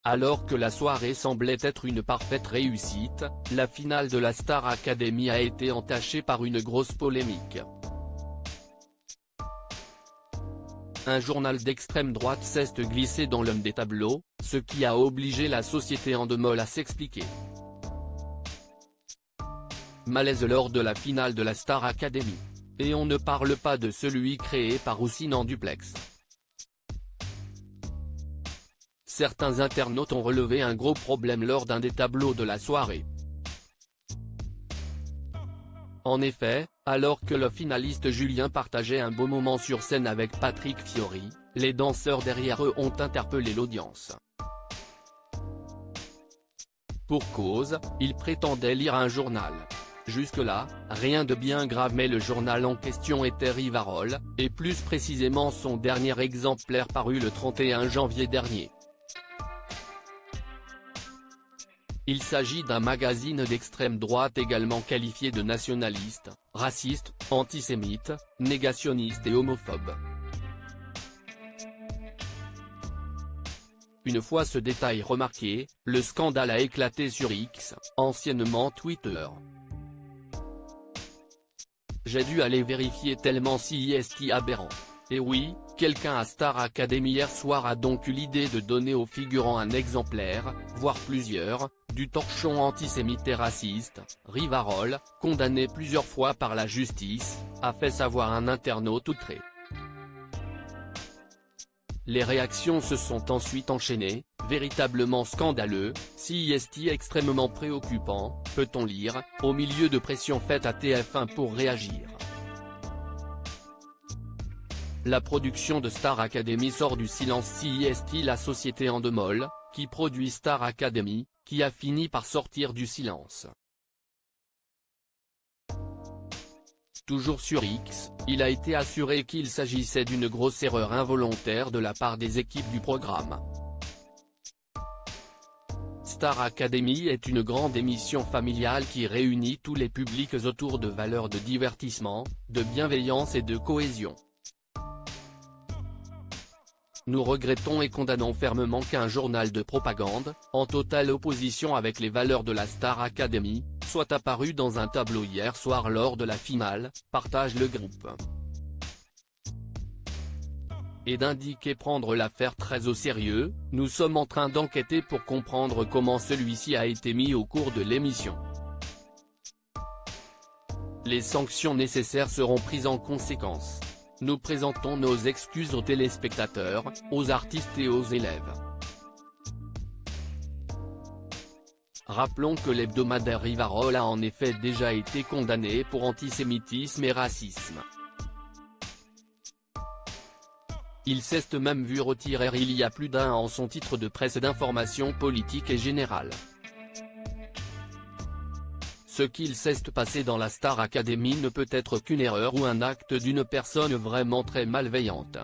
Alors que la soirée semblait être une parfaite réussite, la finale de la Star Academy a été entachée par une grosse polémique. Un journal d'extrême droite s'est glissé dans l'un des tableaux, ce qui a obligé la société Endemol à s'expliquer. Malaise lors de la finale de la Star Academy. Et on ne parle pas de celui créé par Ousine Duplex. Certains internautes ont relevé un gros problème lors d'un des tableaux de la soirée. En effet, alors que le finaliste Julien partageait un beau moment sur scène avec Patrick Fiori, les danseurs derrière eux ont interpellé l'audience. Pour cause, ils prétendaient lire un journal. Jusque-là, rien de bien grave, mais le journal en question était Rivarol, et plus précisément son dernier exemplaire paru le 31 janvier dernier. Il s'agit d'un magazine d'extrême droite également qualifié de nationaliste, raciste, antisémite, négationniste et homophobe. Une fois ce détail remarqué, le scandale a éclaté sur X, anciennement Twitter. J'ai dû aller vérifier tellement c'est aberrant. Et oui, quelqu'un à Star Academy hier soir a donc eu l'idée de donner aux figurants un exemplaire, voire plusieurs, du torchon antisémite et raciste. Rivarol, condamné plusieurs fois par la justice, a fait savoir un internaute outré. Les réactions se sont ensuite enchaînées, véritablement scandaleux, c'est extrêmement préoccupant, peut-on lire, au milieu de pression faite à TF1 pour réagir. La production de Star Academy sort du silence. C'est la société Endemol, qui produit Star Academy, qui a fini par sortir du silence. Toujours sur X, il a été assuré qu'il s'agissait d'une grosse erreur involontaire de la part des équipes du programme. Star Academy est une grande émission familiale qui réunit tous les publics autour de valeurs de divertissement, de bienveillance et de cohésion. Nous regrettons et condamnons fermement qu'un journal de propagande, en totale opposition avec les valeurs de la Star Academy, soit apparu dans un tableau hier soir lors de la finale, partage le groupe. Et d'indiquer prendre l'affaire très au sérieux, nous sommes en train d'enquêter pour comprendre comment celui-ci a été mis au cours de l'émission. Les sanctions nécessaires seront prises en conséquence. Nous présentons nos excuses aux téléspectateurs, aux artistes et aux élèves. Rappelons que l'hebdomadaire Rivarol a en effet déjà été condamné pour antisémitisme et racisme. Il s'est même vu retirer il y a plus d'un an son titre de presse d'information politique et générale. Ce qu'il s'est passé dans la Star Academy ne peut être qu'une erreur ou un acte d'une personne vraiment très malveillante.